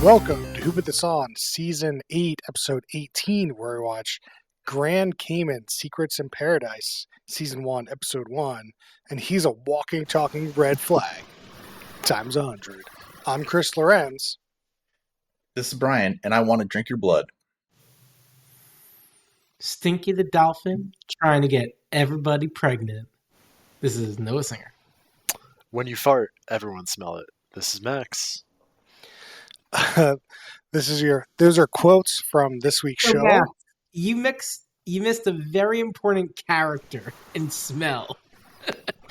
Welcome to Who Put This On, Season 8, Episode 18, where we watch Grand Cayman, Secrets in Paradise, Season 1, Episode 1, and he's a walking, talking red flag. Times 100. I'm Chris Lorenz. This is Brian, and I want to drink your blood. Stinky the Dolphin, trying to get everybody pregnant. This is Noah Singer. When you fart, everyone smell it. This is Max. Those are quotes from this week's show. Yeah. You missed a very important character in smell.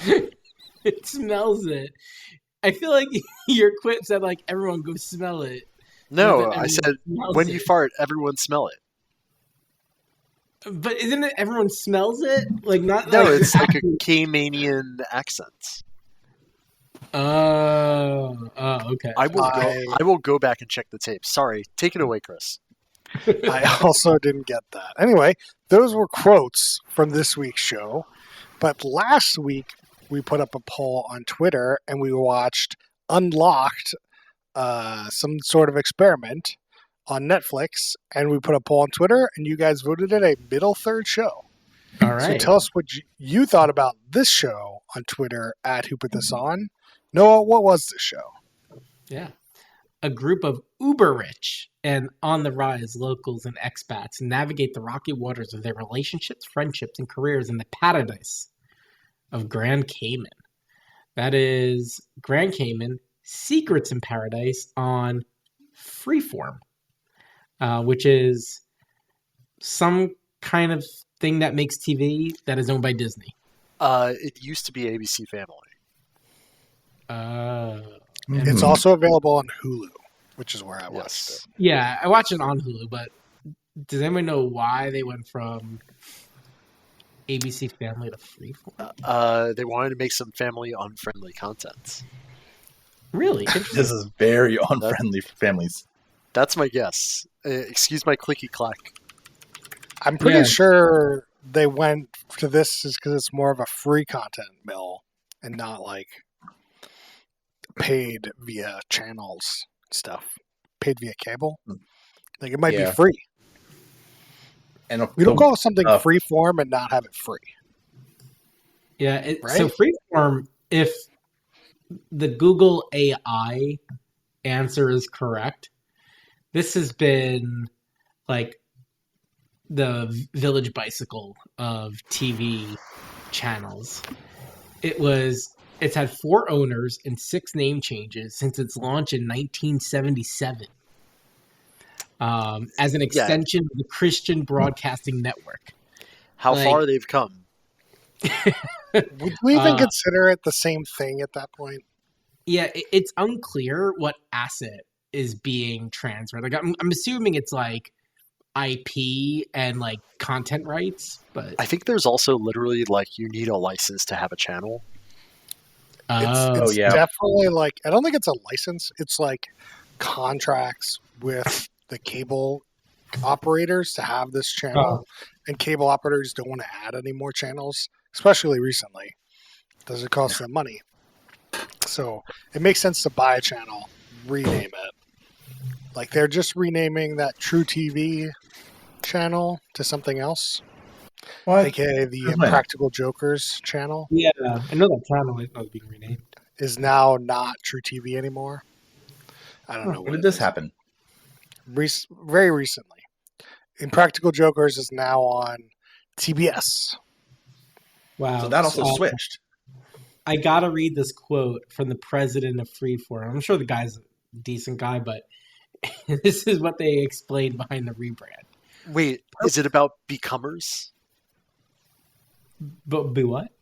It smells it. I feel like your quip said like everyone go smell it. No, I said when you fart, everyone smell it. But isn't it everyone smells it? Like not No, like it's like a Caymanian accent. Okay. I will go back and check the tape. Sorry, take it away, Chris. I also didn't get that. Anyway, those were quotes from this week's show. But last week, we put up a poll on Twitter and we watched Unlocked, some sort of experiment on Netflix. And we put a poll on Twitter and you guys voted it a middle third show. All right. So tell us what you thought about this show on Twitter at Who Put This On. Noah, what was this show? Yeah. A group of uber-rich and on-the-rise locals and expats navigate the rocky waters of their relationships, friendships, and careers in the paradise of Grand Cayman. That is Grand Cayman, Secrets in Paradise on Freeform, which is some kind of thing that makes TV that is owned by Disney. It used to be ABC Family. It's also available on Hulu, which is where I watched it. Yeah, I watched it on Hulu, but does anyone know why they went from ABC Family to Freeform? They wanted to make some family unfriendly content. Really? This is very unfriendly for families. That's my guess. Excuse my clicky clack. I'm pretty sure they went to this is because it's more of a free content mill and not like paid via channels stuff. Paid via cable. Like it might be free. And we don't call something free form and not have it free. Yeah, right? So Freeform, if the Google AI answer is correct, this has been like the Village Bicycle of TV channels. It's had 4 owners and 6 name changes since its launch in 1977 as an extension of the Christian Broadcasting Network. How far they've come. Would we even consider it the same thing at that point? Yeah, it's unclear what asset is being transferred. Like I'm assuming it's like IP and like content rights, but I think there's also literally like you need a license to have a channel. It's definitely like I don't think it's a license. It's like contracts with the cable operators to have this channel, and cable operators don't want to add any more channels, especially recently. Does it cost them money? So it makes sense to buy a channel, rename it. Like they're just renaming that True TV channel to something else. What? AKA the Practical Jokers channel. Yeah, I know that channel is being renamed. Is now not True TV anymore. I don't know. When did this happen? Very recently. Impractical Jokers is now on TBS. Wow. So that also switched. I gotta read this quote from the president of Freeform. I'm sure the guy's a decent guy, but this is what they explained behind the rebrand. Wait, is it about becomers? But be what?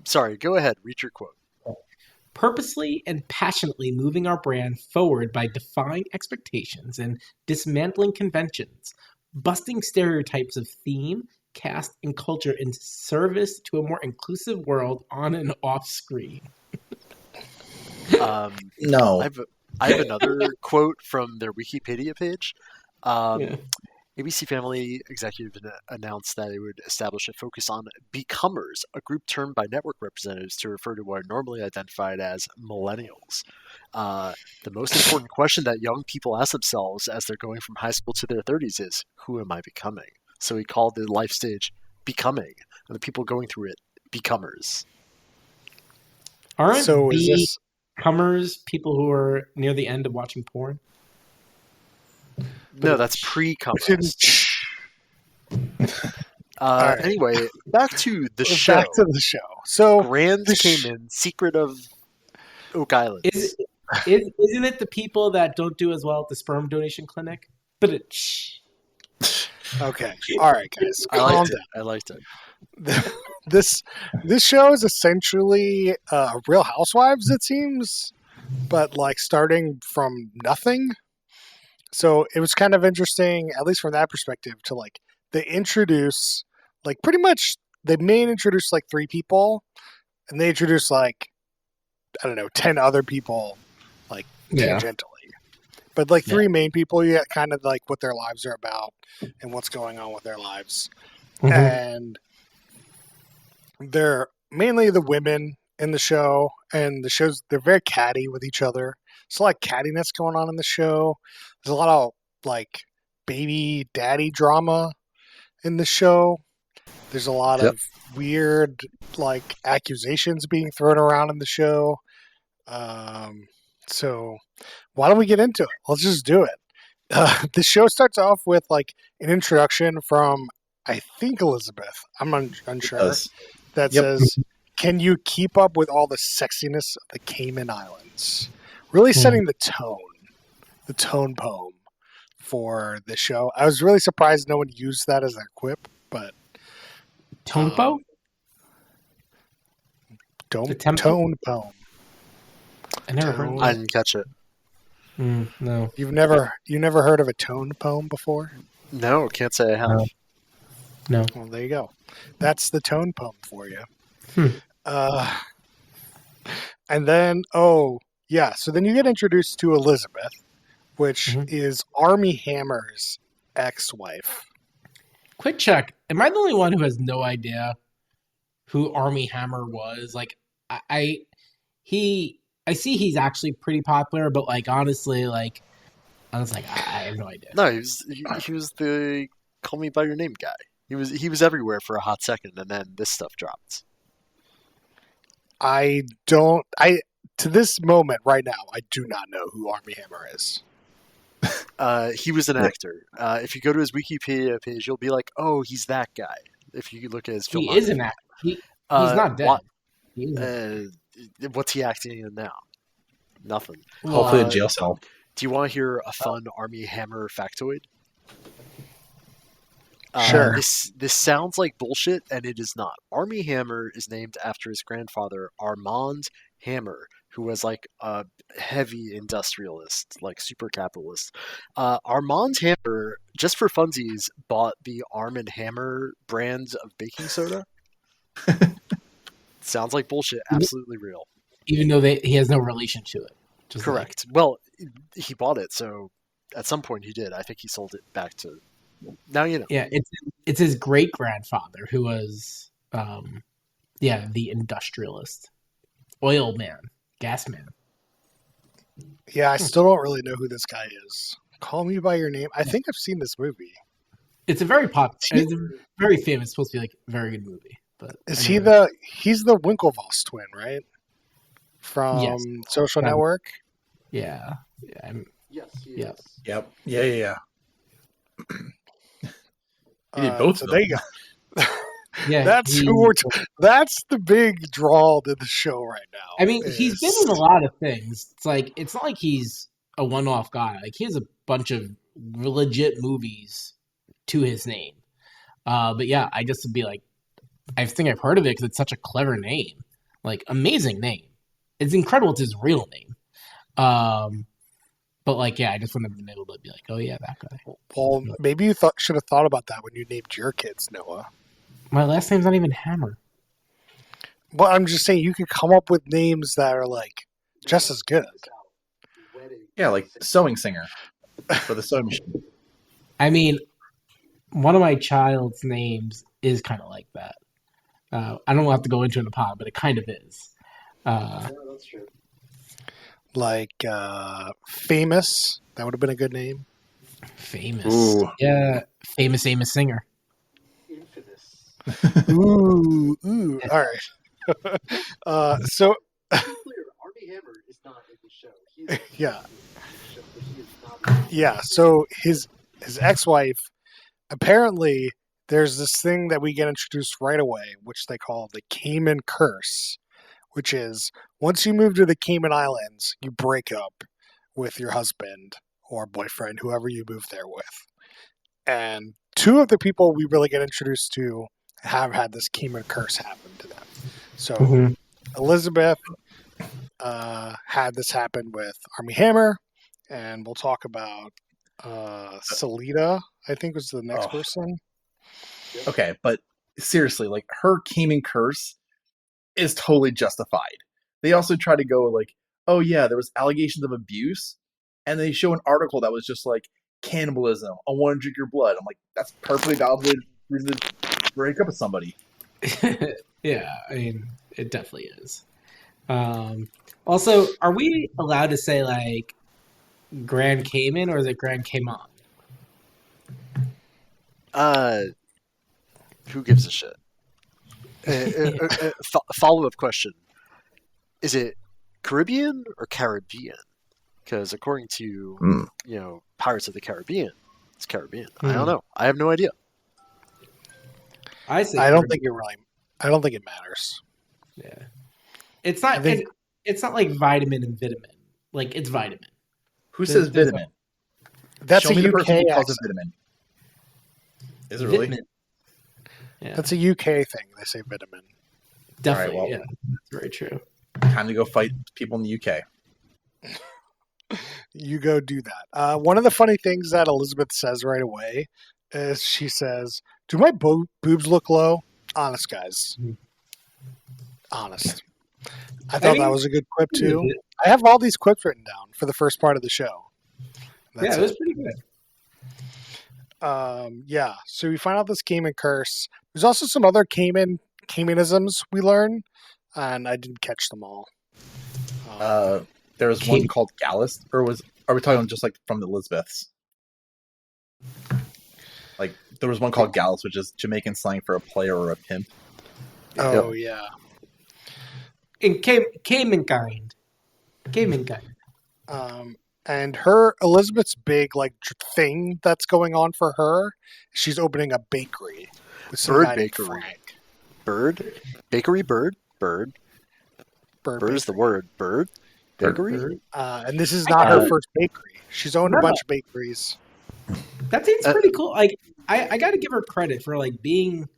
Sorry, go ahead. Read your quote. Purposely and passionately moving our brand forward by defying expectations and dismantling conventions, busting stereotypes of theme, cast, and culture in service to a more inclusive world on and off screen. No. I have another quote from their Wikipedia page. ABC Family executive announced that it would establish a focus on becomers, a group termed by network representatives to refer to what are normally identified as millennials. The most important question that young people ask themselves as they're going from high school to their 30s is, who am I becoming? So he called the life stage becoming, and the people going through it, becomers. Aren't becomers people who are near the end of watching porn? No, that's pre-comers. Right. Anyway, back to the show. Back to the show. So Grand Cayman, Secret of Oak Island. Isn't it the people that don't do as well at the sperm donation clinic? But okay, all right, guys, calm down. I liked it. This show is essentially Real Housewives, it seems, but like starting from nothing. So it was kind of interesting, at least from that perspective, to like they introduce like pretty much they main introduce like 3 people, and they introduce like I don't know 10 other people like tangentially, but like 3 main people. You get kind of like what their lives are about and what's going on with their lives, and they're mainly the women in the show, and the shows they're very catty with each other. There's a lot of cattiness going on in the show. There's a lot of like baby daddy drama in the show. There's a lot of weird like accusations being thrown around in the show. So why don't we get into it? Let's just do it. The show starts off with like an introduction from I think Elizabeth. I'm unsure. That says, "Can you keep up with all the sexiness of the Cayman Islands?" Really setting the tone poem for the show. I was really surprised no one used that as a quip, but tone poem. Tone poem. I never heard. I didn't catch it. No, you never heard of a tone poem before? No, can't say I have. No. Well, there you go. That's the tone poem for you. And then, so then you get introduced to Elizabeth, which is Armie Hammer's ex-wife. Quick check. Am I the only one who has no idea who Armie Hammer was? Like, I see he's actually pretty popular, but like, honestly, like, I was like, I have no idea. No, he was the Call Me By Your Name guy. He was everywhere for a hot second, and then this stuff dropped. To this moment right now, I do not know who Armie Hammer is. He was an actor. If you go to his Wikipedia page, you'll be like, "Oh, he's that guy." If you look at his film, he is an actor. He's not dead. What's he acting in now? Nothing. Hopefully a jail cell. Do you want to hear a fun Armie Hammer factoid? Sure. This sounds like bullshit, and it is not. Armie Hammer is named after his grandfather, Armand Hammer, who was like a heavy industrialist, like super capitalist. Armand Hammer, just for funsies, bought the Arm & Hammer brand of baking soda. Sounds like bullshit. Absolutely real. Even though he has no relation to it. Correct. Well, he bought it, so at some point he did. I think he sold it back to... Now you know. Yeah, it's his great grandfather who was, the industrialist, oil man, gas man. Yeah, I still don't really know who this guy is. Call Me By Your Name. I think I've seen this movie. It's a very it's very famous. It's supposed to be like a very good movie. But he's the Winklevoss twin, right? From Social Network. Yeah. Yes. Yep. Yeah. He did both of them. There you go. Yeah, that's the big draw to the show right now. I mean, he's been in a lot of things. It's not like he's a one-off guy. Like, he has a bunch of legit movies to his name. But yeah, I just would be like, I think I've heard of it because it's such a clever name, like amazing name. It's incredible. It's his real name. But like, yeah, I just wouldn't have been able to be like, oh yeah, that guy. Well, maybe you should have thought about that when you named your kids Noah. My last name's not even Hammer. Well, I'm just saying you could come up with names that are like just as good. Yeah, like sewing singer for the sewing machine. I mean, one of my child's names is kind of like that. I don't have to go into it in the pod, but it kind of is. Yeah, that's true. Like Famous. That would have been a good name. Famous. Ooh. Yeah. Famous Amos Singer. Infamous. Ooh. All right. So To be clear, Armie Hammer is not in the show. He is yeah. in the show, but he is not in the show. Yeah. So his ex-wife, apparently there's this thing that we get introduced right away, which they call the Cayman curse, which is once you move to the Cayman Islands, you break up with your husband or boyfriend, whoever you move there with. And two of the people we really get introduced to have had this Cayman curse happen to them. So Elizabeth had this happen with Armie Hammer, and we'll talk about Salida, I think was the next person. Okay, but seriously, like her Cayman curse is totally justified. They also try to go like, oh yeah, there was allegations of abuse, and they show an article that was just like cannibalism. I want to drink your blood. I'm like, that's perfectly valid reason to break up with somebody. Yeah, I mean, it definitely is. Also, are we allowed to say like Grand Cayman or is it Grand Cayman? Who gives a shit? Follow-up question: is it Caribbean or Caribbean? Because according to Pirates of the Caribbean, it's Caribbean. I don't know. I have no idea. I say I don't think it matters. Yeah, it's not. It's not like vitamin and vitamin. Like it's vitamin. Who says vitamin? That's Show a me the UK person who calls accent. it vitamin. Is it really? Vitamin. Yeah, That's a UK thing. They say vitamin. definitely. All right, Yeah, that's very true. Time to go fight people in the UK. You go do that. One of the funny things that Elizabeth says right away is she says, "Do my boobs look low?" Honest, guys. Honest. I thought that was a good quip too. I have all these quips written down for the first part of the show. It was pretty good. So we find out this Cayman curse. There's also some other Caymanisms we learn, and I didn't catch them all. There was one called Gallus, are we talking just like from the Elizabeths? Like there was one called Gallus, which is Jamaican slang for a player or a pimp. Oh yeah. In Cayman kind. And her Elizabeth's big thing that's going on for her. She's opening a bakery with some guy named Frank. Bird is the word. Bird bakery. And this is not her first bakery. She's owned a bunch of bakeries. That seems pretty cool. Like I got to give her credit for like being,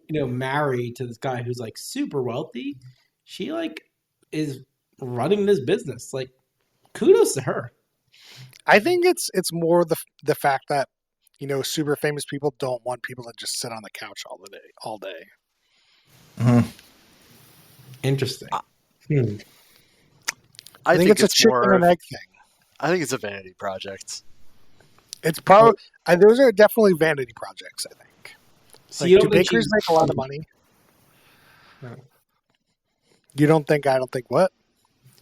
married to this guy who's like super wealthy. She like is running this business. Like, kudos to her. I think it's more the fact that super famous people don't want people to just sit on the couch all day. Mm-hmm. Interesting. I think it's a chicken and egg thing. I think it's a vanity project. It's probably those are definitely vanity projects. I think. So do bakeries make a lot of money? No. You don't think? I don't think what?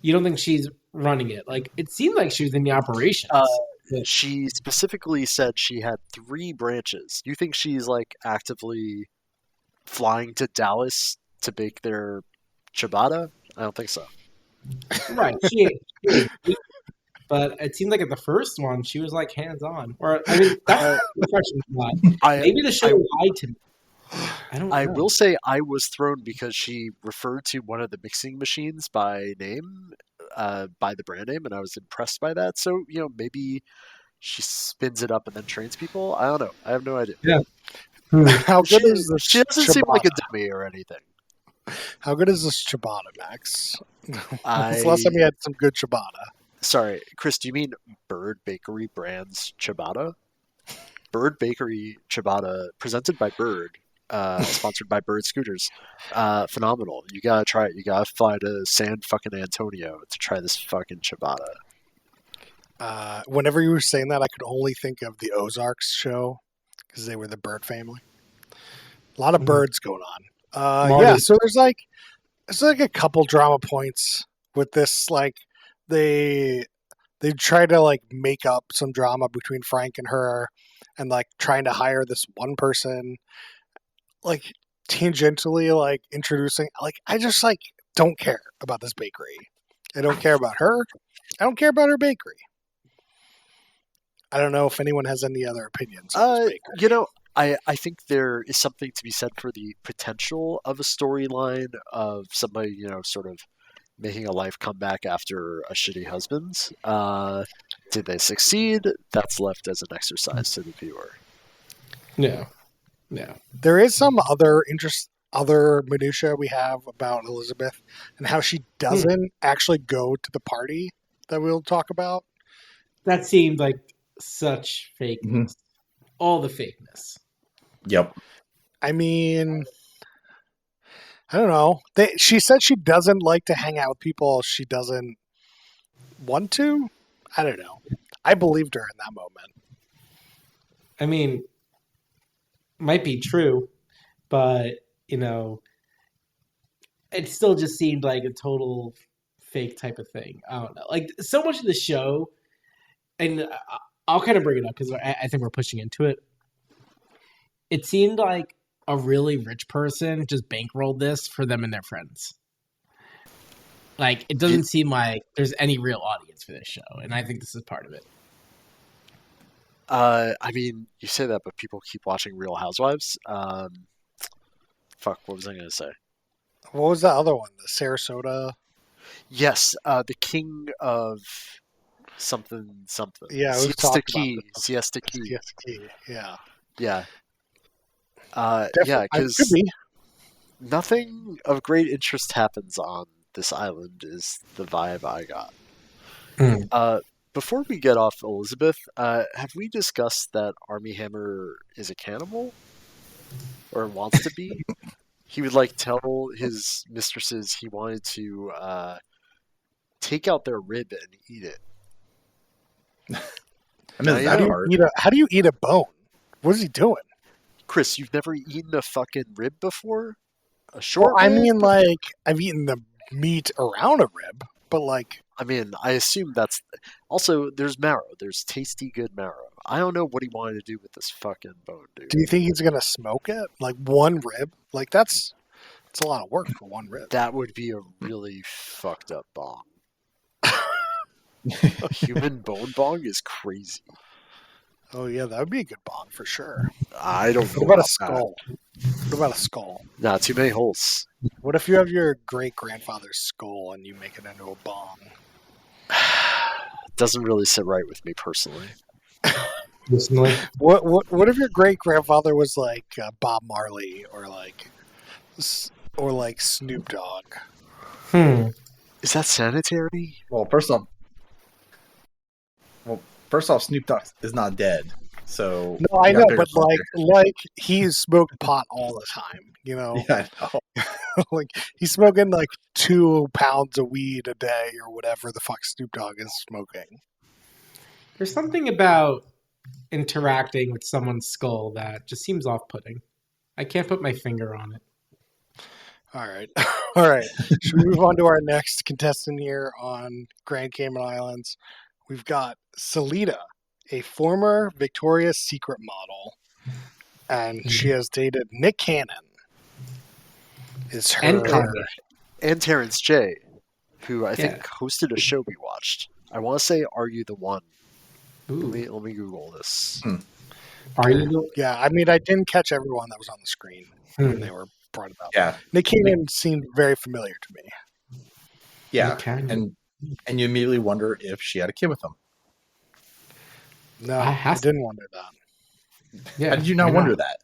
You don't think she's running it? Like it seemed like she was in the operations. She specifically said she had 3 branches. You think she's like actively flying to Dallas to bake their ciabatta? I don't think so. Right. She but it seemed like at the first one she was like hands on. Or I mean that's the question. Maybe the show lied to me. I don't know. I will say I was thrown because she referred to one of the mixing machines by name, by the brand name, and I was impressed by that. So, maybe she spins it up and then trains people. I don't know. I have no idea. Yeah. How good is this? She doesn't seem like a dummy or anything. How good is this ciabatta, Max? Last time we had some good ciabatta. Sorry, Chris, do you mean Bird Bakery Brands ciabatta? Bird Bakery ciabatta, presented by Bird, sponsored by Bird Scooters. Phenomenal. You gotta try it. You gotta fly to San fucking Antonio to try this fucking ciabatta. Whenever you were saying that, I could only think of the Ozarks show because they were the bird family. A lot of birds going on. So there's like a couple drama points with this. Like they try to like make up some drama between Frank and her, and like trying to hire this one person, like tangentially like introducing. Like I just like don't care about this bakery. I don't care about her. I don't care about her bakery. I don't know if anyone has any other opinions on this bakery. I think there is something to be said for the potential of a storyline of somebody, sort of making a life comeback after a shitty husband. Did they succeed? That's left as an exercise to the viewer. Yeah. There is some other minutia we have about Elizabeth and how she doesn't actually go to the party that we'll talk about. That seemed like such fakeness. All the fakeness. Yep. I mean, I don't know. She said she doesn't like to hang out with people she doesn't want to. I don't know. I believed her in that moment. I mean, might be true, but, it still just seemed like a total fake type of thing. I don't know. Like, so much of the show, and I'll kind of bring it up because I think we're pushing into it. It seemed like a really rich person just bankrolled this for them and their friends. Like, it doesn't seem like there's any real audience for this show, and I think this is part of it. I mean, you say that, but people keep watching Real Housewives. What was I going to say? What was the other one? The Sarasota? Yes, the king of something. Yeah, Siesta Key. Siesta Key. Siesta Key, yeah. Yeah. Definitely. Because nothing of great interest happens on this island is the vibe I got. Before we get off Elizabeth, have we discussed that Armie Hammer is a cannibal? Or wants to be? He would tell his mistresses he wanted to take out their rib and eat it. I mean, how do you eat a bone? What is he doing? Chris, you've never eaten a fucking rib before? A short rib? I mean, I've eaten the meat around a rib, but I mean, I assume that's... Also, there's marrow. There's tasty, good marrow. I don't know what he wanted to do with this fucking bone, dude. Do you think he's going to smoke it? Like, one rib? Like, that's a lot of work for one rib. That would be a really fucked up bong. A human bone bong is crazy. Oh, yeah, that would be a good bong for sure. I don't know. What about a skull? What about a skull? Nah, too many holes. What if you have your great-grandfather's skull and you make it into a bong? Doesn't really sit right with me personally. What if your great-grandfather was like Bob Marley or like Snoop Dogg? Is that sanitary? Well, first off, Snoop Dogg is not dead. So no, I know, but like he smoked pot all the time, Yeah, I know. Like he's smoking like 2 pounds of weed a day or whatever the fuck Snoop Dogg is smoking. There's something about interacting with someone's skull that just seems off-putting. I can't put my finger on it. All right. Should we move on to our next contestant here on Grand Cayman Islands? We've got Salida, a former Victoria's Secret model, and she has dated Nick Cannon. Is her and Terrence J, who I think hosted a show we watched. I want to say "Are You the One?" Let me Google this. Are you? Yeah, I mean, I didn't catch everyone that was on the screen when they were brought up. Yeah, Nick Cannon seemed very familiar to me. Yeah, and you immediately wonder if she had a kid with him. No, I didn't wonder that. Yeah, how did you not wonder that?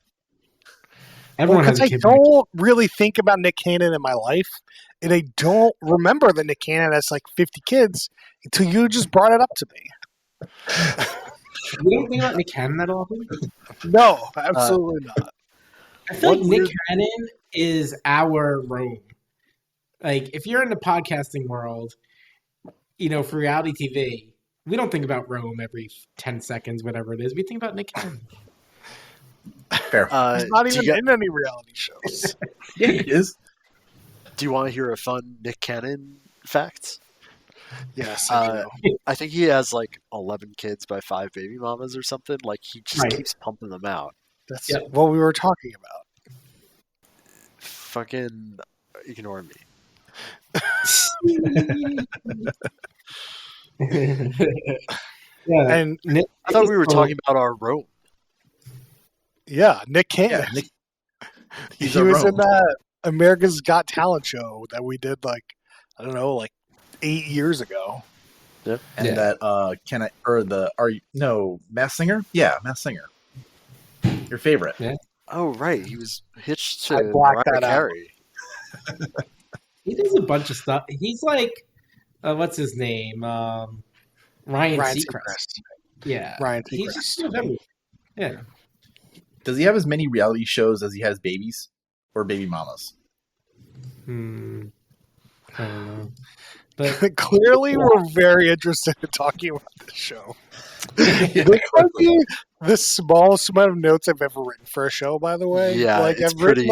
Everyone has a kid. I don't really think about Nick Cannon in my life, and I don't remember that Nick Cannon has like 50 kids until you just brought it up to me. You don't think about Nick Cannon that often? No, absolutely not. I feel like Nick Cannon is our Rome. Like, if you're in the podcasting world, for reality TV, we don't think about Rome every 10 seconds, whatever it is. We think about Nick Cannon. Fair. He's not do even in any reality shows. Yeah, he is. Do you want to hear a fun Nick Cannon fact? Yes, I do. I think he has like 11 kids by 5 baby mamas or something. Like he just keeps pumping them out. That's what we were talking about. Fucking ignore me. Yeah, And Nick, I thought we were talking about our Rome. yeah, Nick Cannon. Yeah, Nick, He was in that America's Got Talent show that we did like 8 years ago. Yep. And that Masked Singer? Yeah, Masked Singer. Your favorite. Yeah. Oh right, he was hitched I to blacked Mariah that out. Carey. he does a bunch of stuff. He's like, what's his name? Ryan Seacrest. Yeah, Ryan He's Seacrest. just doing everything. Yeah. Does he have as many reality shows as he has babies or baby mamas? I don't know. But Clearly, we're very interested in talking about this show. This might be the smallest amount of notes I've ever written for a show, by the way. Yeah, like it's I've written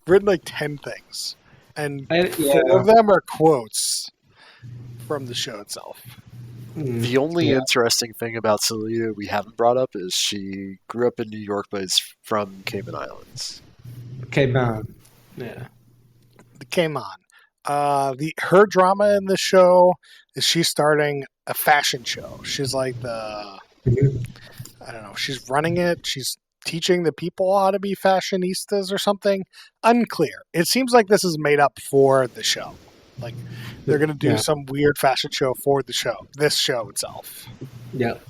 pretty- like 10 things, and Yeah. 4 of them are quotes from the show itself. The only interesting thing about Selena we haven't brought up is she grew up in New York, but is from Cayman Islands. Cayman. Yeah. The Cayman. Her drama in the show is she's starting a fashion show. She's like I don't know. She's running it. She's teaching the people how to be fashionistas or something. Unclear. It seems like this is made up for the show. Like they're going to do some weird fashion show for the show. This show itself. Yep.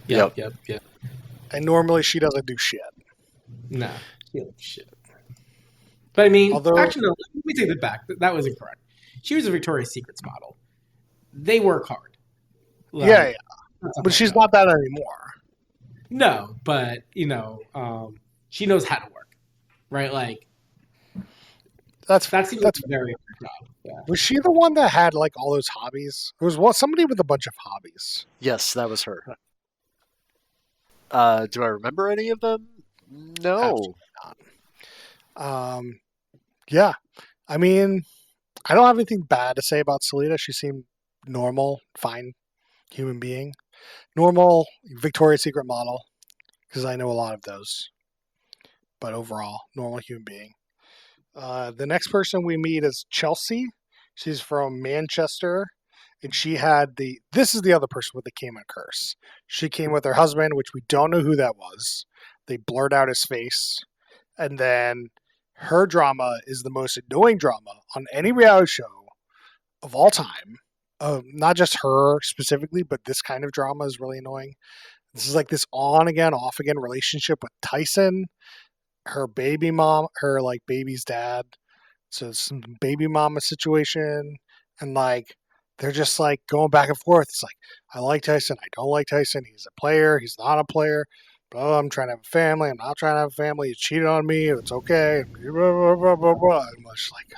And normally she doesn't do shit. No. Shit. But I mean, Although- actually, no, let me take that back. That was incorrect. She was a Victoria's Secrets model. They work hard. Yeah. But she's not that anymore. No, but she knows how to work, right? Like That's that's very good job. Yeah. Was she the one that had like all those hobbies? It was somebody with a bunch of hobbies. Yes, that was her. Do I remember any of them? No. Yeah. I mean, I don't have anything bad to say about Selena. She seemed normal, fine human being. Normal Victoria's Secret model, because I know a lot of those. But overall, normal human being. The next person we meet is Chelsea. She's from Manchester. And she had this is the other person with the Cayman curse. She came with her husband, which we don't know who that was. They blurred out his face. And then her drama is the most annoying drama on any reality show of all time. Not just her specifically, but this kind of drama is really annoying. This is like this on again, off again relationship with Tyson, her baby mom, her like baby's dad. So it's some baby mama situation. And like, they're just like going back and forth. It's like, I like Tyson. I don't like Tyson. He's a player. He's not a player. Blah, I'm trying to have a family. I'm not trying to have a family. He cheated on me. It's okay. Blah, blah, blah, blah, blah. I'm just like,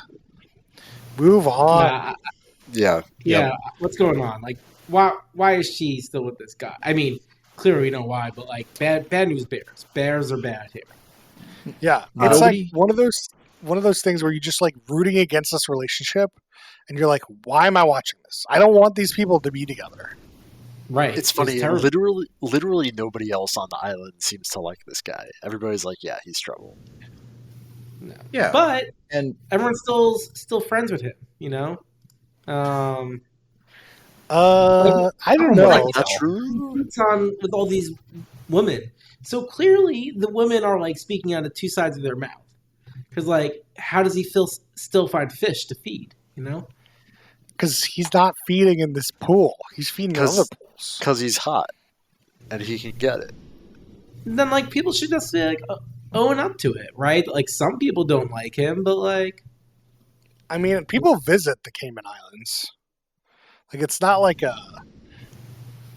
move on. Yeah. What's going on? Like, why is she still with this guy? I mean, clearly we know why, but like, bad news bears. Bears are bad here. Yeah, it's like one of those things where you're just like rooting against this relationship, and you're like, why am I watching this? I don't want these people to be together. Right. It's funny. Literally nobody else on the island seems to like this guy. Everybody's like, yeah, he's trouble. No. Yeah. But And everyone's still friends with him, you know? I don't know. Like, That's true. It's on with all these women. So clearly the women are like speaking out of two sides of their mouth. Because like, how does he still find fish to feed, you know? Because he's not feeding in this pool. He's feeding in other pools. Because he's hot. And he can get it. And then like, people should just be like, own up to it, right? Like, some people don't like him, but like... I mean, people visit the Cayman Islands. Like, it's not like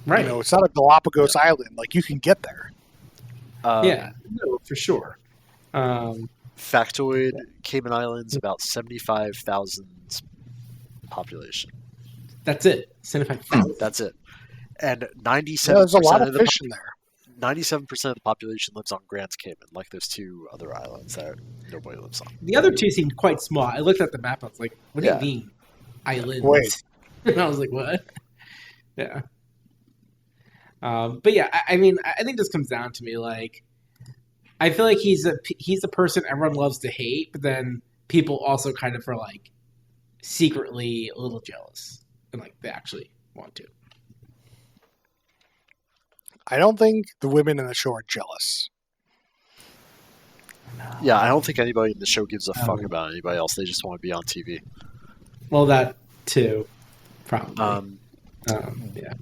Right. You know, it's not a Galapagos island. Like, you can get there. Yeah, no, for sure. Factoid, Cayman Islands, about 75,000 population. That's it. 75,000. That's it. And 97% Yeah, there's a lot of of the fish in there. 97% of the population lives on Grand Cayman, like those 2 other islands that nobody lives on. The other 2 seemed quite small. I looked at the map. I was like, "What do you mean, islands?" Wait. And I was like, "What?" Yeah. But yeah, I mean, I think this comes down to me. Like, I feel like he's a person everyone loves to hate, but then people also kind of are like secretly a little jealous and like they actually want to. I don't think the women in the show are jealous. Yeah, I don't think anybody in the show gives a fuck about anybody else. They just want to be on TV. Well, that too, probably. Yeah.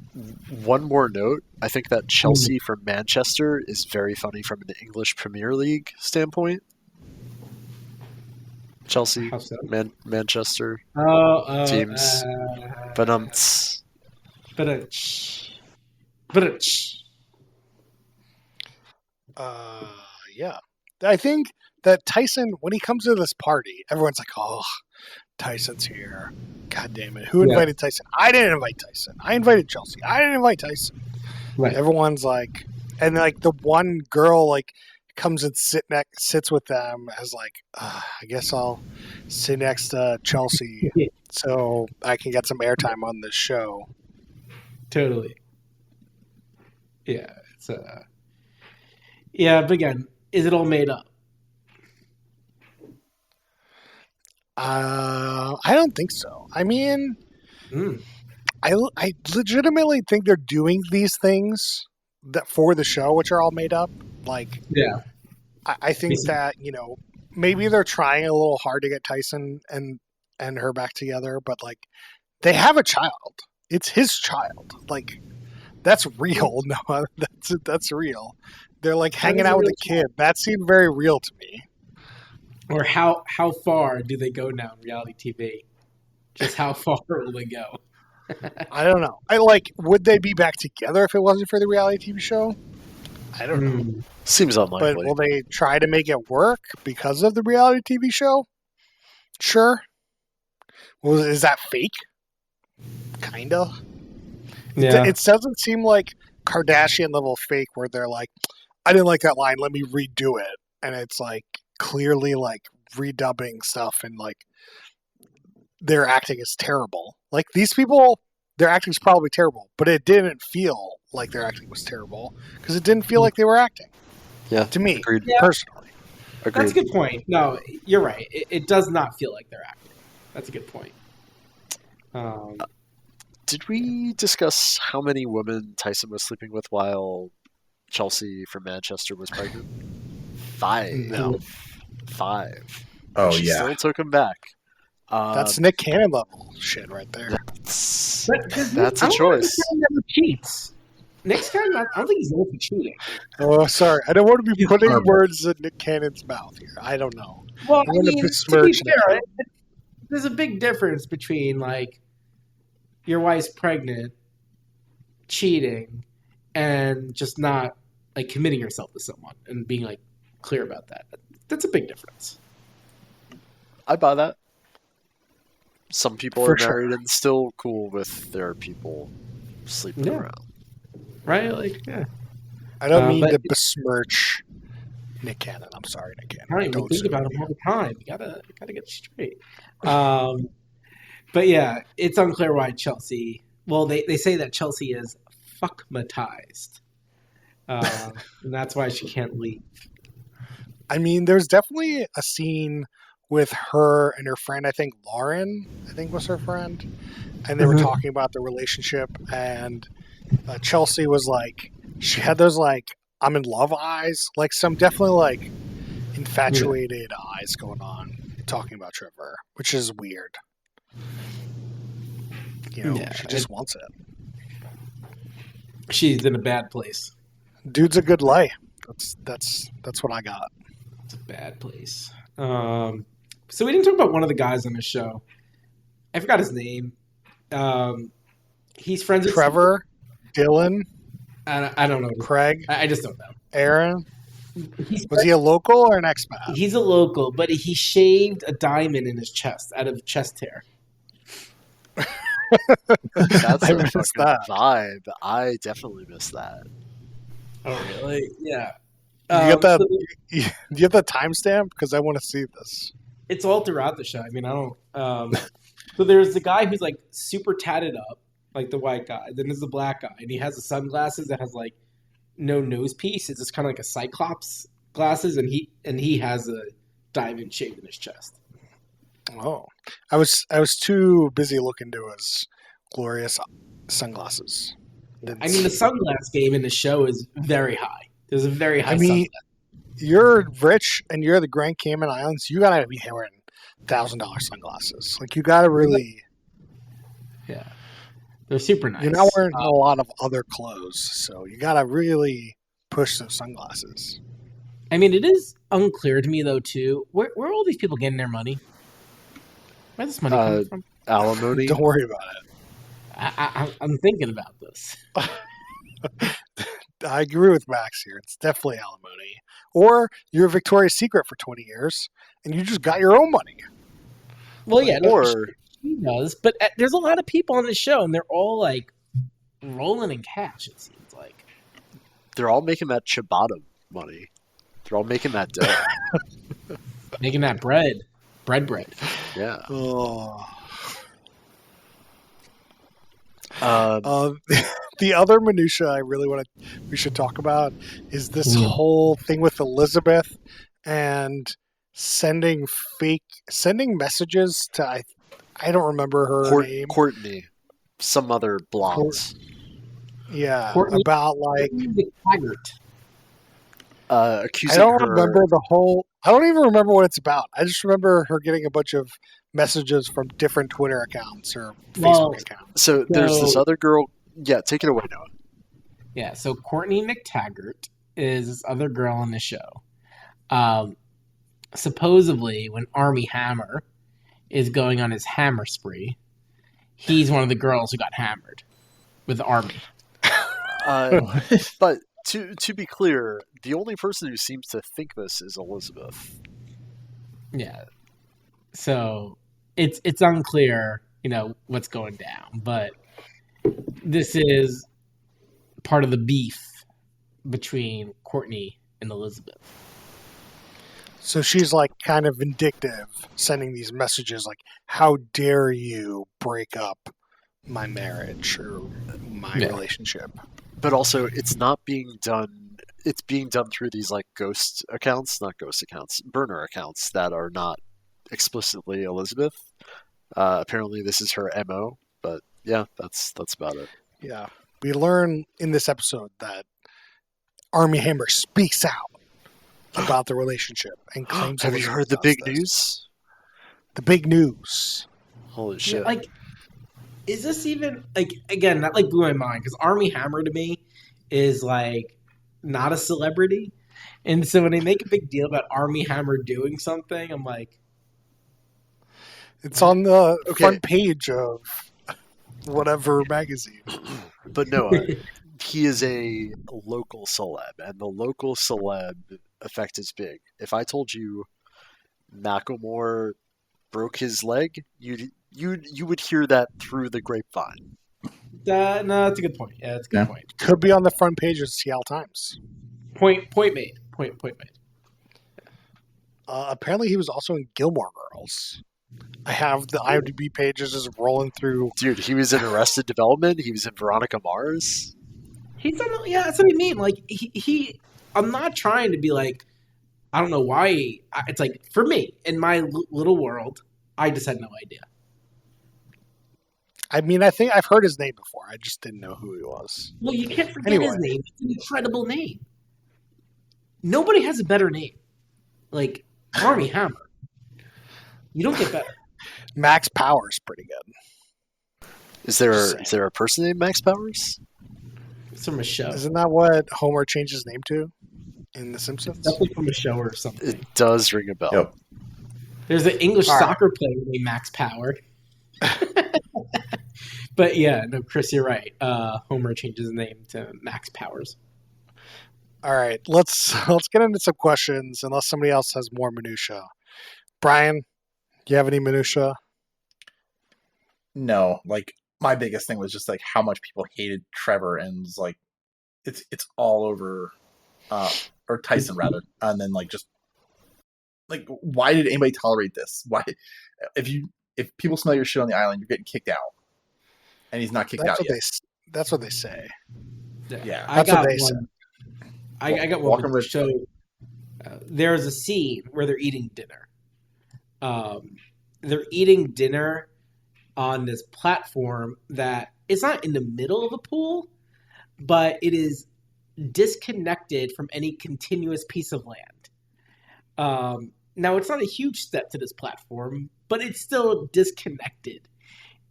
One more note. I think that Chelsea from Manchester is very funny from an English Premier League standpoint. Chelsea, Manchester teams. Yeah. I think that Tyson, when he comes to this party, everyone's like, "Oh, Tyson's here. God damn it. Who invited Tyson? I didn't invite Tyson. I invited Chelsea. I didn't invite Tyson." Right. Everyone's like, and like the one girl like comes and sits with them as like, I guess I'll sit next to Chelsea so I can get some airtime on this show. Totally. Yeah. It's yeah, but again, is it all made up? I don't think so. I mean, I legitimately think they're doing these things that for the show, which are all made up. Like, yeah, I think that, you know, maybe they're trying a little hard to get Tyson and her back together, but like they have a child. It's his child. Like that's real. No, that's real. They're like hanging out with a kid. That seemed very real to me. Or how far do they go now in reality TV? Just how far will they go? I don't know. Would they be back together if it wasn't for the reality TV show? I don't know. Seems unlikely. But will they try to make it work because of the reality TV show? Sure. Well, is that fake? Kinda. Yeah. It doesn't seem like Kardashian level fake where they're like, I didn't like that line, let me redo it. And it's like clearly like redubbing stuff and like their acting is terrible. Like these people, their acting is probably terrible, but it didn't feel like their acting was terrible because it didn't feel like they were acting. Yeah. To me, Yeah. personally. Agreed. That's a good point. No, you're right. It does not feel like they're acting. That's a good point. Did we discuss how many women Tyson was sleeping with while Chelsea from Manchester was pregnant? 5. No. 5. Oh, she yeah. still took him back. That's Nick Cannon level shit right there. That's a choice. He never cheats. Nick's kind of, I don't think he's known for cheating. Oh, sorry. I don't want to be putting words in Nick Cannon's mouth here. I don't know. Well, I'm going to to be besmirch fair, there's a big difference between like your wife's pregnant, cheating, and just not like committing yourself to someone and being like clear about that. That's a big difference. I buy that. Some people For are married sure. and still cool with their people sleeping around. Right? Like, yeah. I don't mean but- to besmirch Nick Cannon. I'm sorry, Nick Cannon. Right, we Don't think sue about me. him all the time. You gotta get straight. But yeah, it's unclear why Chelsea. Well, they say that Chelsea is fuckmatized, and that's why she can't leave. I mean, there's definitely a scene with her and her friend. I think Lauren, was her friend, and they were talking about the relationship. And Chelsea was like, she had those like I'm in love eyes, like some definitely like infatuated eyes going on, talking about Trevor, which is weird. You know, she just wants it. She's in a bad place. Dude's a good lay. That's what I got. It's a bad place. So we didn't talk about one of the guys on the show. I forgot his name. He's friends with Trevor, Dylan, I don't know. Craig, I just don't know. Aaron. Was he a local or an expat? He's a local, but he shaved a diamond in his chest out of chest hair. That's I a missed fucking that. vibe. I definitely missed that. Oh, really? Yeah. You get that? So You get the timestamp because I want to see this. it's all throughout the show. I mean, I don't. So there's the guy who's like super tatted up, like the white guy. Then there's the black guy, and he has the sunglasses that has like no nose piece. It's just kind of like a cyclops glasses, and he has a diamond shape in his chest. Oh, I was too busy looking to his glorious sunglasses. I mean, the sunglass game in the show is very high. There's a very high. I mean, you're rich and you're the Grand Cayman Islands. You gotta be wearing $1,000 sunglasses. Like you gotta really. Yeah, they're super nice. You're not wearing a lot of other clothes, so you gotta really push those sunglasses. I mean, it is unclear to me though too. Where are all these people getting their money? Where's this money coming from? Alimony. Don't worry about it. I'm thinking about this. I agree with Max here. It's definitely alimony. Or you're Victoria's Secret for 20 years and you just got your own money. Well, yeah, Or she does, but there's a lot of people on the show, and they're all like rolling in cash. It seems like they're all making that ciabatta money. They're all making that dough. making that bread. Yeah. Oh. Um, The other minutia I really we should talk about is this whole thing with Elizabeth and sending messages to I don't remember her name. Courtney, some other blonde. Yeah, Courtney, about like Taggart. Accusing I don't her. remember I don't even remember what it's about. I just remember her getting a bunch of messages from different Twitter accounts or Facebook accounts. So there's this other girl. Yeah, take it away, Noah. Yeah, so Courtney McTaggart is this other girl on the show. Supposedly, when Army Hammer is going on his hammer spree, he's one of the girls who got hammered with the Army. But to be clear, the only person who seems to think this is Elizabeth. Yeah. So it's unclear, what's going down, but this is part of the beef between Courtney and Elizabeth. So she's like kind of vindictive, sending these messages like, how dare you break up my marriage or my relationship? But also, it's not being done. It's being done through these like burner accounts that are not explicitly Elizabeth. Apparently, this is her MO. But yeah, that's about it. Yeah, we learn in this episode that Army Hammer speaks out about the relationship and claims. Have you heard the big news? The big news. Holy shit! Like, is this even again? That blew my mind because Army Hammer to me is like not a celebrity, and so when they make a big deal about Army Hammer doing something, I'm like, it's on the front page of whatever magazine. But Noah, he is a local celeb, and the local celeb effect is big. If I told you Macklemore broke his leg, you would hear that through the grapevine. No, that's a good point. Yeah, that's a good point. Could be on the front page of Seattle Times. Point made. Point made. Apparently, he was also in Gilmore Girls. I have the IMDb pages just rolling through. Dude, he was in Arrested Development. He was in Veronica Mars. He's on. Yeah, that's what I mean. Like he I'm not trying to be like, I don't know why. It's like for me in my little world, I just had no idea. I mean, I think I've heard his name before. I just didn't know who he was. Well, you can't forget his name. It's an incredible name. Nobody has a better name. Like Army Hammer. You don't get better. Max Power's pretty good. Is there a person named Max Powers? It's from a show. Isn't that what Homer changed his name to in The Simpsons? Definitely from a show or something. It does ring a bell. Yep. There's an English soccer player named Max Power. But yeah, no, Chris, you're right. Homer changes his name to Max Powers. All right, let's get into some questions. Unless somebody else has more minutia. Brian, do you have any minutia? No, like my biggest thing was just like how much people hated Trevor and was like, it's all over, or Tyson rather, and then like just like why did anybody tolerate this? Why if people smell your shit on the island, you're getting kicked out, and he's not kicked out yet. That's what they say. Yeah, I got one. I got one with the show. There's a scene where they're eating dinner. They're eating dinner on this platform that it's not in the middle of a pool, but it is disconnected from any continuous piece of land. Now, it's not a huge step to this platform, but it's still disconnected.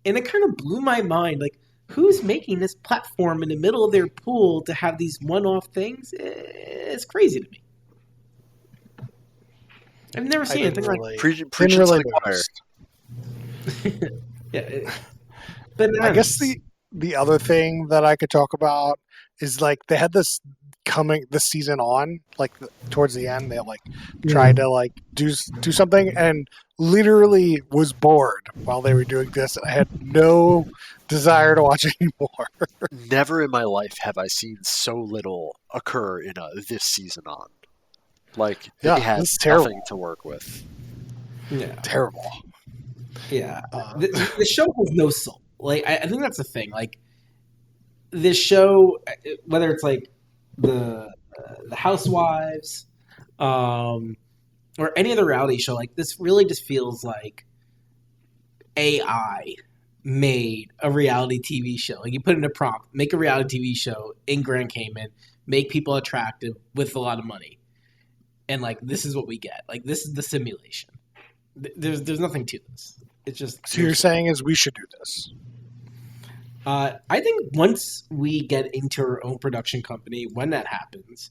And it kind of blew my mind. Like, who's making this platform in the middle of their pool to have these one-off things? It's crazy to me. I've never seen anything like preaching to the choir. Yeah, but I guess the other thing that I could talk about is like they had this season on, like towards the end, they like tried to like do something and literally was bored while they were doing this. I had no desire to watch anymore. Never in my life have I seen so little occur in this season on. Like, it has nothing to work with. Yeah. Terrible. Yeah. The show has no soul. Like, I think that's the thing. Like, this show, whether it's like the Housewives, or any other reality show, like, this really just feels like AI made a reality TV show. Like, you put in a prompt, make a reality TV show in Grand Cayman, make people attractive with a lot of money. And like, this is what we get. Like, this is the simulation. There's nothing to this. It's just. So you're saying is we should do this? I think once we get into our own production company, when that happens,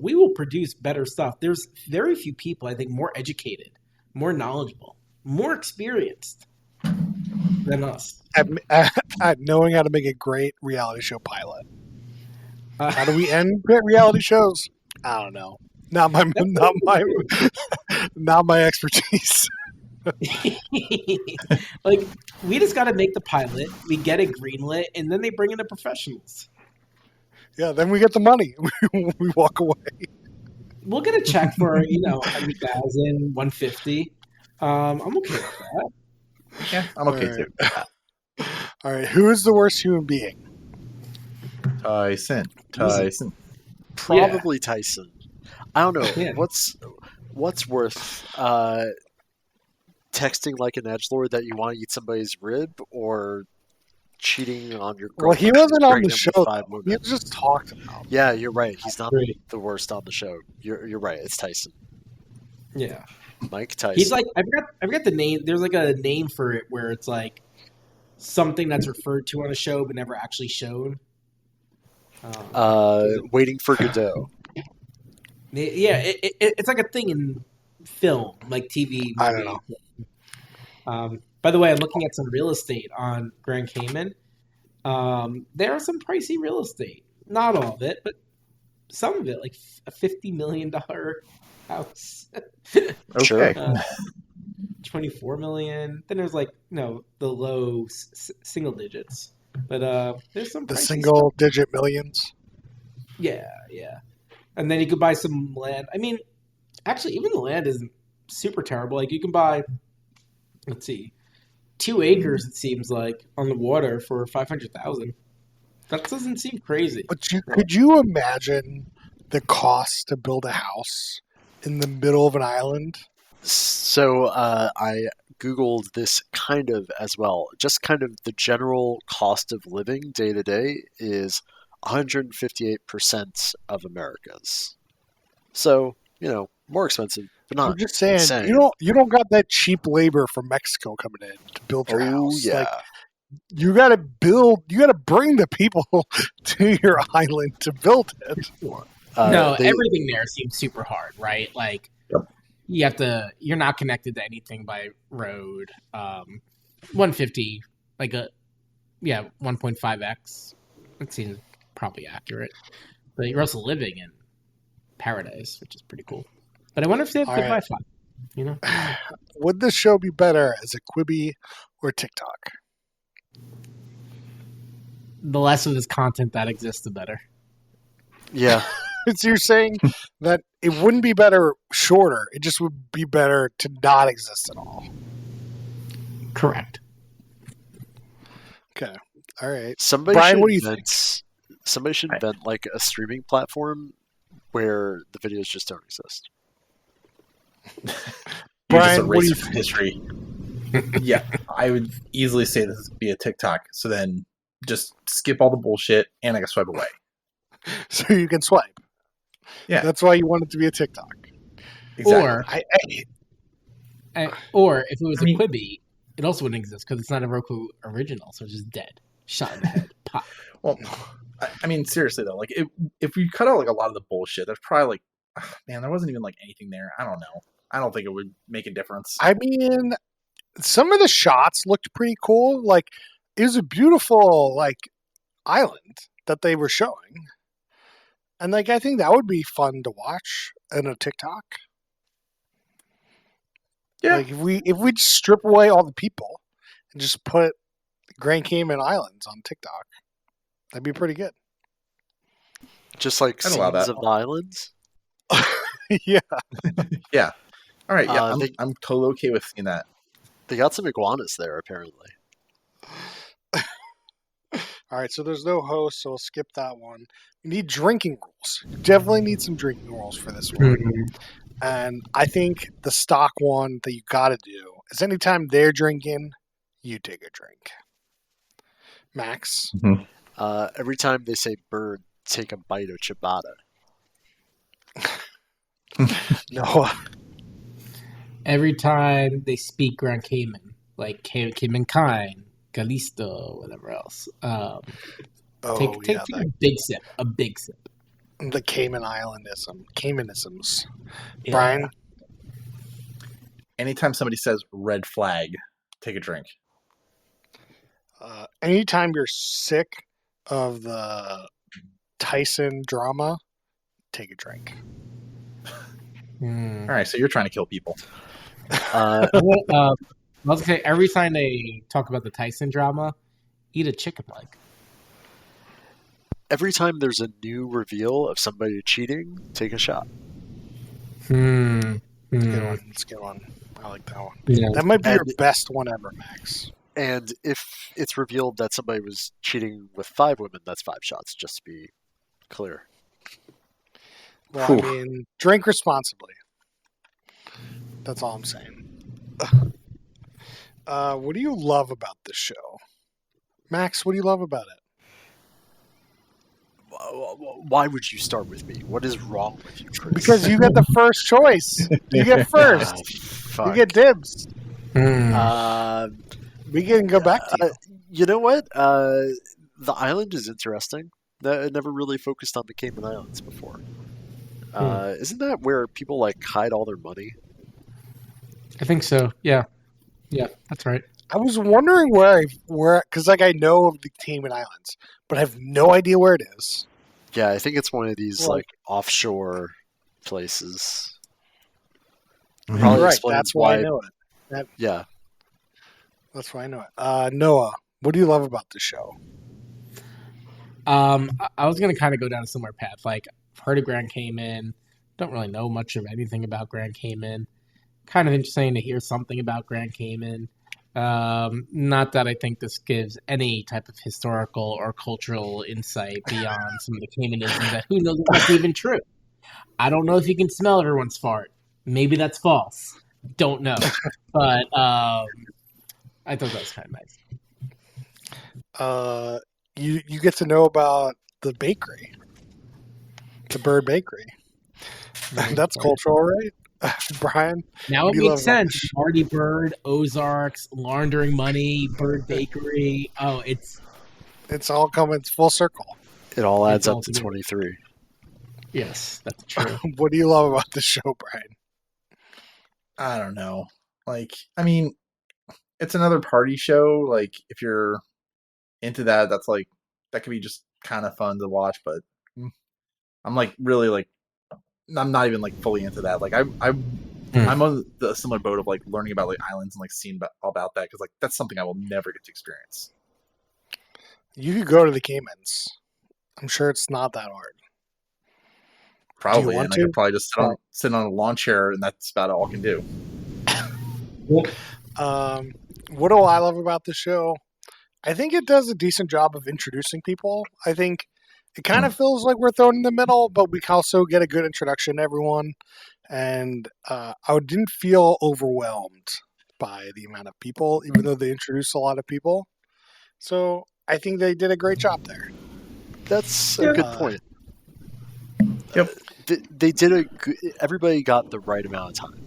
we will produce better stuff. There's very few people, I think, more educated, more knowledgeable, more experienced than us at knowing how to make a great reality show pilot. How do we end great reality shows? I don't know. Not my expertise. Like, we just got to make the pilot, we get it greenlit, and then they bring in the professionals. Yeah, then we get the money. We walk away. We'll get a check for 100,000, 150. I'm okay with that. Yeah, I'm okay too. All right, who is the worst human being? Tyson. Probably Tyson. I don't know. Yeah. What's worth texting like an edgelord that you want to eat somebody's rib, or cheating on your girlfriend? Well, he wasn't on the show. He He just talked about it. Yeah, you're right. He's not the worst on the show. You're right. It's Tyson. Yeah. Mike Tyson. He's like, I forgot the name. There's like a name for it where it's like something that's referred to on a show but never actually shown. Waiting for Godot. Yeah, it's like a thing in film, like TV. I don't know. By the way, I'm looking at some real estate on Grand Cayman. There are some pricey real estate. Not all of it, but some of it, like a $50 million house. Okay. 24 million. Then there's like, the low single digits. But there's some the pricey single stuff. digit millions. Yeah. And then you could buy some land. I mean, actually, even the land isn't super terrible. Like, you can buy, let's see, 2 acres, it seems like, on the water for $500,000. That doesn't seem crazy. But could you imagine the cost to build a house in the middle of an island? So I Googled this kind of as well. Just kind of the general cost of living day to day is 158% of America's. So, more expensive, but not I'm just saying, insane. you don't got that cheap labor from Mexico coming in to build your house. Yeah. Like, you got to bring the people to your island to build it. Everything there seems super hard, right? Like, you're not connected to anything by road. 150, like 1.5x. That seems probably accurate. But you're also living in paradise, which is pretty cool. But I wonder if they have good Wi-Fi. Would this show be better as a Quibi or TikTok? The less of this content that exists, the better. Yeah. So you're saying that it wouldn't be better shorter. It just would be better to not exist at all. Correct. Okay. All right. Somebody Brian, should what do you think? Somebody should invent like a streaming platform where the videos just don't exist. You Brian, just what do erase you it from think? history. Yeah, I would easily say this would be a TikTok. So then just skip all the bullshit and I can swipe away. So you can swipe. Yeah. That's why you want it to be a TikTok. Exactly. Or if it was a Quibi, it also wouldn't exist because it's not a Roku original, so it's just dead. Shot in the head. Pop. Well, I mean, seriously though, like if we cut out like a lot of the bullshit, there's probably like, man, there wasn't even like anything there. I don't know. I don't think it would make a difference. I mean, some of the shots looked pretty cool. Like, it was a beautiful like island that they were showing, and like I think that would be fun to watch in a TikTok. Yeah. Like if we just strip away all the people and just put Grand Cayman Islands on TikTok, that'd be pretty good. Just like I'd allow scenes that. of the islands. Yeah. Yeah. All right. Yeah, they- I'm totally okay with seeing that. They got some iguanas there, apparently. All right, so there's no host, so we'll skip that one. You need drinking rules. You definitely need some drinking rules for this one. And I think the stock one that you got to do is anytime they're drinking, you take a drink. Max? Every time they say bird, take a bite of ciabatta. Noah? Every time they speak Grand Cayman, like Cayman Kind, Callisto, whatever else. Take a big sip. A big sip. The Cayman Caymanisms. Yeah. Brian? Anytime somebody says red flag, take a drink. Anytime you're sick of the Tyson drama, take a drink. All right, so you're trying to kill people. I was gonna say every time they talk about the Tyson drama, eat a chicken leg. Every time there's a new reveal of somebody cheating, take a shot. That's a good one. I like that one. Yeah. That might be your best one ever, Max. And if it's revealed that somebody was cheating with 5 women, that's 5 shots, just to be clear. Well, I mean, drink responsibly. That's all I'm saying. What do you love about this show? Max, what do you love about it? Why would you start with me? What is wrong with you, Chris? Because you get the first choice. You get first. You get dibs. We can go back to you. You know what? The island is interesting. I never really focused on the Cayman Islands before. Isn't that where people like hide all their money? I think so. Yeah, that's right. I was wondering where, because like I know of the Cayman Islands, but I have no idea where it is. Yeah, I think it's one of these like offshore places. Probably right. That's why I know it. Yeah, that's why I know it. Noah, what do you love about the show? I was gonna kind of go down a similar path. Like, I've heard of Grand Cayman, don't really know much of anything about Grand Cayman. Kind of interesting to hear something about Grand Cayman. Not that I think this gives any type of historical or cultural insight beyond some of the Caymanisms that who knows if that's even true. I don't know if you can smell everyone's fart. Maybe that's false. Don't know. But I thought that was kind of nice. You get to know about the bakery, the Bird Bakery. That's cultural, right? Brian? Now it makes sense. Marty Bird, Ozarks, laundering money, Bird Bakery. Oh, it's all coming full circle. It all adds up to 23. Yes, that's true. What do you love about the show, Brian? I don't know. Like, I mean, it's another party show. Like, if you're into that, that's like, that could be just kind of fun to watch, but I'm like really like, I'm not even like fully into that. Like I'm on the similar boat of like learning about like islands and like seeing about that because like that's something I will never get to experience. You could go to the Caymans. I'm sure it's not that hard. Probably, and I could probably just sit on a lawn chair, and that's about all I can do. What do I love about the show? I think it does a decent job of introducing people. I think it kind of feels like we're thrown in the middle, but we can also get a good introduction to everyone. And I didn't feel overwhelmed by the amount of people, even though they introduced a lot of people. So I think they did a great job there. That's a good point. Yep. They did everybody got the right amount of time.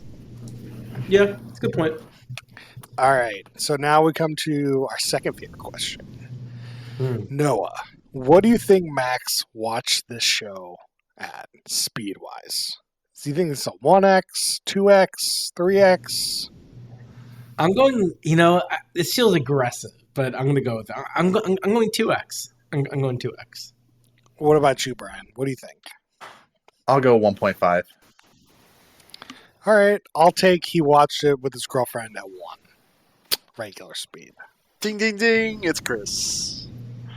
Yeah, that's a good point. All right. So now we come to our second favorite question. Noah, what do you think Max watched this show at speed-wise? Do you think it's a 1x, 2x, 3x? I'm going, this feels aggressive, but I'm going to go with that. I'm going 2x. I'm going 2x. What about you, Brian? What do you think? I'll go 1.5. All right. I'll take he watched it with his girlfriend at 1. Regular speed. Ding, ding, ding. It's Chris.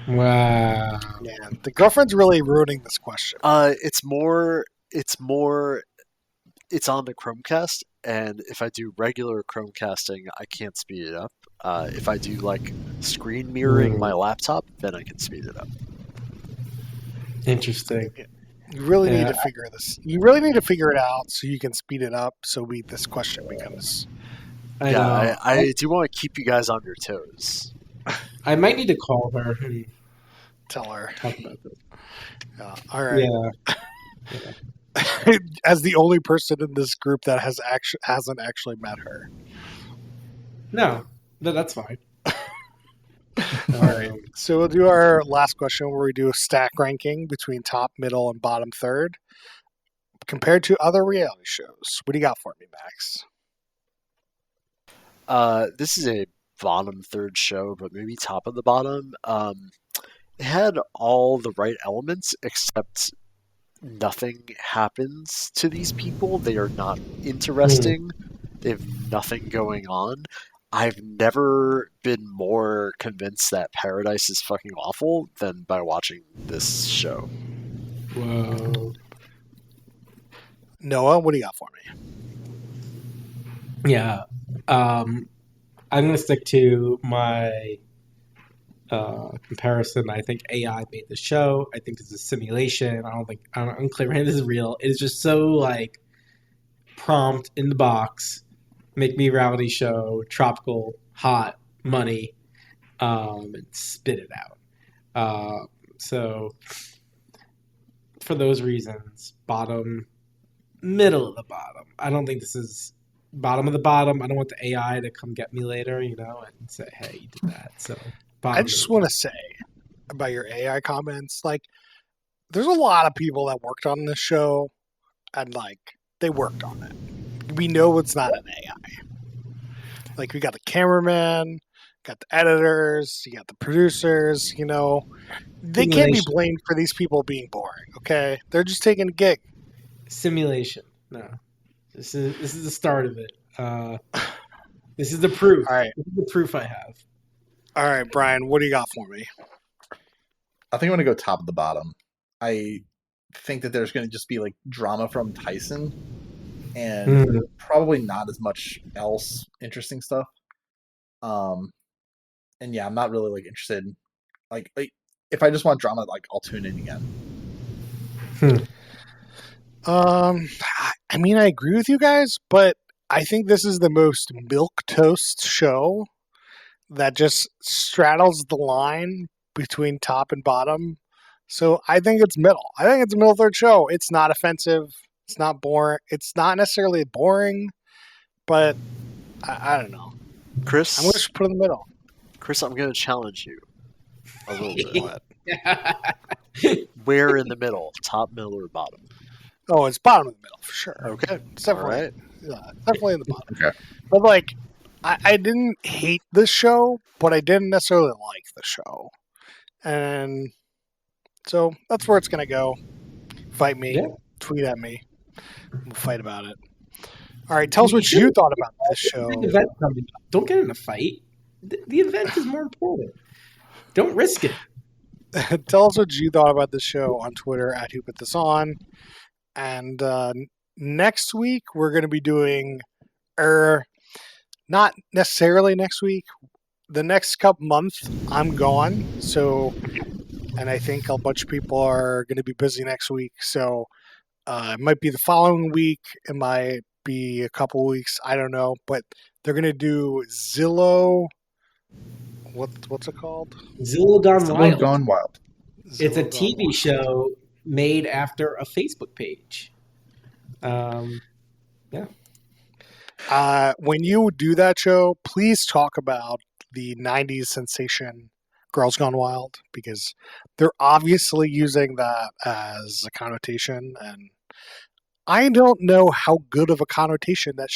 Wow. Man, the girlfriend's really ruining this question. It's on the Chromecast, and if I do regular Chromecasting, I can't speed it up. If I do like screen mirroring my laptop, then I can speed it up. Interesting. You really need to figure this. You really need to figure it out so you can speed it up. So this question becomes. I do want to keep you guys on your toes. I might need to call her and tell her. Talk about this. All right. Yeah. As the only person in this group that hasn't actually met her. No, that's fine. All right. So we'll do our last question where we do a stack ranking between top, middle, and bottom third compared to other reality shows. What do you got for me, Max? This is a bottom third show, but maybe top of the bottom. It had all the right elements, except nothing happens to these people. They are not interesting. They have nothing going on. I've never been more convinced that Paradise is fucking awful than by watching this show. Whoa. Noah, what do you got for me? Yeah. I'm going to stick to my comparison. I think AI made the show. I think it's a simulation. I'm unclear if this is real. It is just so like prompt in the box, make me a reality show, tropical, hot, money, and spit it out. So for those reasons, bottom, middle of the bottom. I don't think this is bottom of the bottom. I don't want the AI to come get me later, and say, hey, you did that. So I just want to say about your AI comments, like, there's a lot of people that worked on this show, and, like, they worked on it. We know it's not an AI. Like, we got the cameraman, got the editors, you got the producers, They can't be blamed for these people being boring, okay? They're just taking a gig. Simulation. No. This is the start of it. This is the proof. All right. This is the proof I have. All right, Brian, what do you got for me? I think I'm going to go top of the bottom. I think that there's going to just be like drama from Tyson and probably not as much else interesting stuff. And yeah, I'm not really like interested. Like if I just want drama, like I'll tune in again. I mean, I agree with you guys, but I think this is the most milquetoast show that just straddles the line between top and bottom. So I think it's middle. I think it's a middle third show. It's not offensive. It's not boring. It's not necessarily boring, but I don't know. Chris, I'm going to put it in the middle. Chris, I'm going to challenge you a little bit. Where in the middle? Top, middle, or bottom? Oh, it's bottom of the middle for sure. Okay, it's definitely, right. Yeah, definitely in the bottom. Okay. But like, I didn't hate this show, but I didn't necessarily like the show, and so that's where it's gonna go. Fight me, tweet at me, we'll fight about it. All right, tell us what you thought about this show. Don't get in a fight. The event is more important. Don't risk it. Tell us what you thought about this show on Twitter at Who Put This On. And next week we're going to be doing, not necessarily next week. The next couple months I'm gone, and I think a bunch of people are going to be busy next week. So it might be the following week. It might be a couple weeks. I don't know, but they're going to do Zillow. What's it called? Zillow Gone Wild. Gone Wild. It's a TV show made after a Facebook page. Yeah. When you do that show, please talk about the 90s sensation Girls Gone Wild, because they're obviously using that as a connotation, and I don't know how good of a connotation that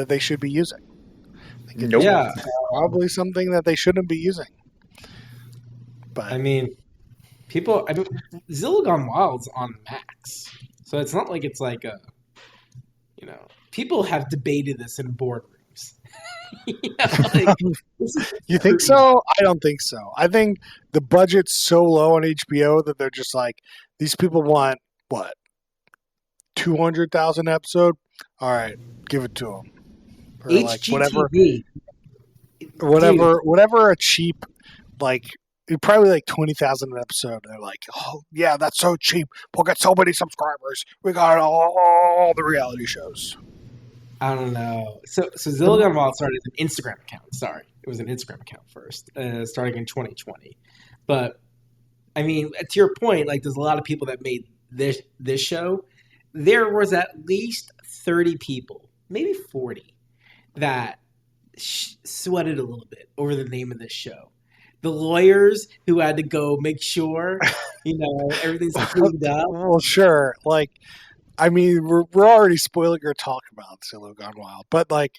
they should be using. I think it's probably something that they shouldn't be using. But I mean, Zillow Gone Wild's on Max, so it's not like it's like a, people have debated this in boardrooms. You think so? I don't think so. I think the budget's so low on HBO that they're just like, these people want what, 200,000 episode? All right, give it to them. Or HGTV. whatever a cheap, like, probably like 20,000 an episode. They're like, oh yeah, that's so cheap. We'll get so many subscribers. We got all the reality shows. I don't know. So Zillow Gone Wild started as an Instagram account. Sorry, it was an Instagram account first, starting in 2020. But I mean, to your point, like, there's a lot of people that made this show. There was at least 30 people, maybe 40, that sweated a little bit over the name of this show. The lawyers who had to go make sure, everything's cleaned up. Well, sure. Like, I mean, we're already spoiling our talk about Zillow Gone Wild, but like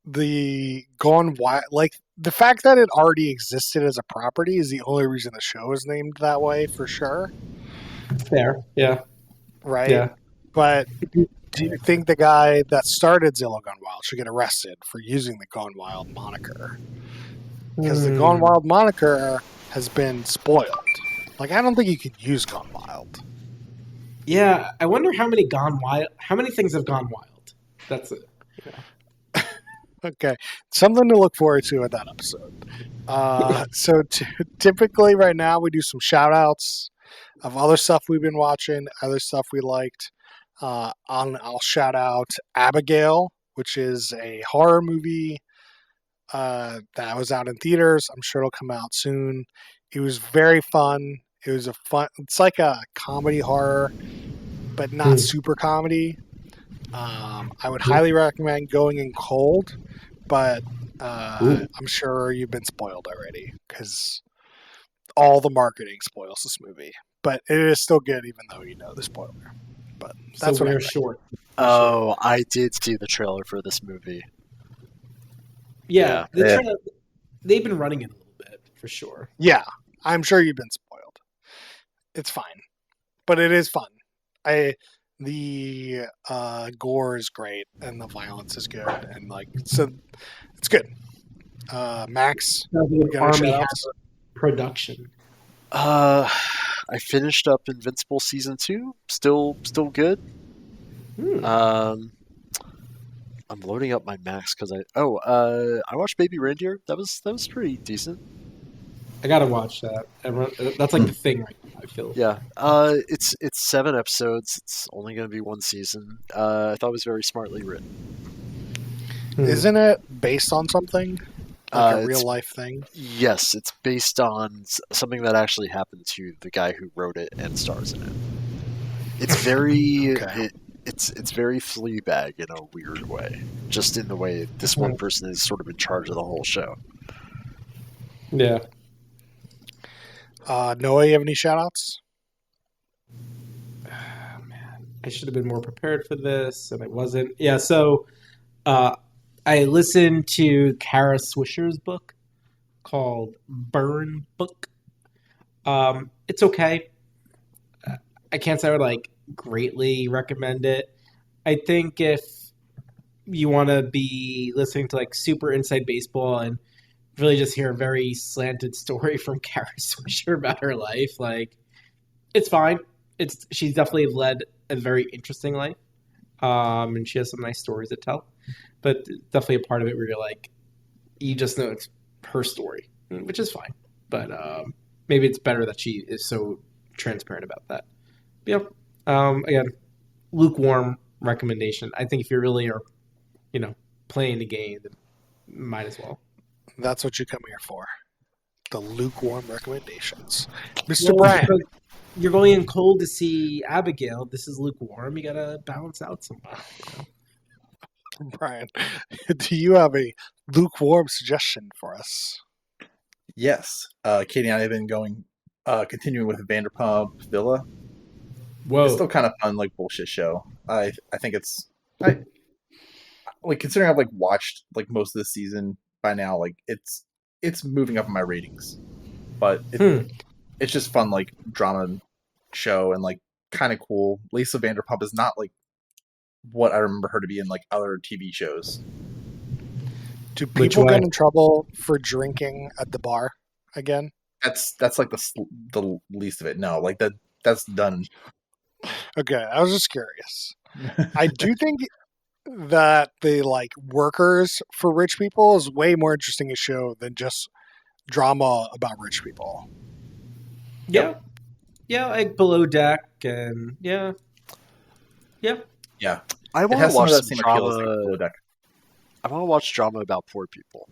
the Gone Wild, like the fact that it already existed as a property is the only reason the show is named that way, for sure. Fair, yeah, right. Yeah, but do you think the guy that started Zillow Gone Wild should get arrested for using the Gone Wild moniker? Because the Gone Wild moniker has been spoiled. Like, I don't think you could use Gone Wild. Yeah, I wonder how many things have gone wild. That's it. Okay, something to look forward to in that episode. So typically right now we do some shout outs of other stuff we've been watching, other stuff we liked. I'll shout out Abigail, which is a horror movie that was out in theaters. I'm sure it'll come out soon. It was very fun. It's like a comedy horror, but not super comedy. I would highly recommend going in cold, but I'm sure you've been spoiled already because all the marketing spoils this movie. But it is still good, even though you know the spoiler. But that's what we're short. Oh, I did see the trailer for this movie. Yeah. Trailer, they've been running it a little bit, for sure. Yeah, I'm sure you've been spoiled. It's fine, but it is fun. The gore is great and the violence is good, and so it's good. Max, Army has production. I finished up Invincible season 2. Still good. I'm loading up my Max because I watched Baby Reindeer. That was pretty decent. I gotta watch that. That's like the thing right now, I feel. Yeah. It's 7 episodes. It's only going to be 1 season. I thought it was very smartly written. Isn't it based on something? Like a real life thing? Yes, it's based on something that actually happened to the guy who wrote it and stars in it. It's very it's very Fleabag in a weird way, just in the way this one person is sort of in charge of the whole show. Yeah. Noah, you have any shout-outs? Oh, man. I should have been more prepared for this, and I wasn't. Yeah, so I listened to Kara Swisher's book called Burn Book. It's okay. I can't say I would greatly recommend it. I think if you want to be listening to super inside baseball and really just hear a very slanted story from Kara Swisher about her life, it's fine. she's definitely led a very interesting life, and she has some nice stories to tell. But definitely a part of it where you're like, you just know it's her story, which is fine. But maybe it's better that she is so transparent about that. But, again, lukewarm recommendation. I think if you really are, playing the game, then might as well. That's what you come here for. The lukewarm recommendations. Mr. Brand. You're going in cold to see Abigail. This is lukewarm. You got to balance out somehow. Brian, do you have a lukewarm suggestion for us? Yes. Katie and I have been continuing with Vanderpump Villa. Whoa. It's still kind of fun, bullshit show. I think it's considering I've watched most of the season by now, it's moving up in my ratings. But it's just fun, drama show and kind of cool. Lisa Vanderpump is not what I remember her to be in other TV shows. Do people get in trouble for drinking at the bar again? That's the least of it. No, that's done. Okay, I was just curious. I do think that the workers for rich people is way more interesting a show than just drama about rich people. Yeah. Yeah, Below Deck and yeah. I want to watch some drama. I want to watch drama about poor people.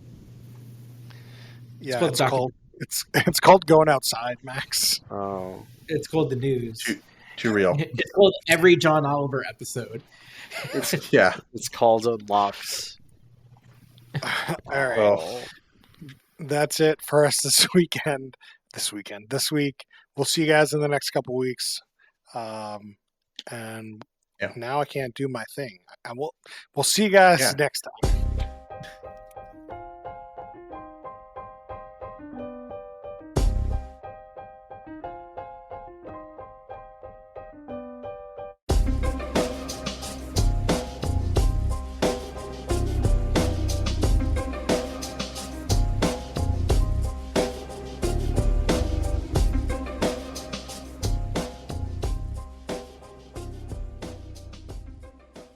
Yeah, it's called Going Outside, Max. Oh, it's called The News. Too real. It's called every John Oliver episode. It's called Unlocked. All right. Well, that's it for us this week. We'll see you guys in the next couple weeks. And now I can't do my thing. And we'll see you guys next time.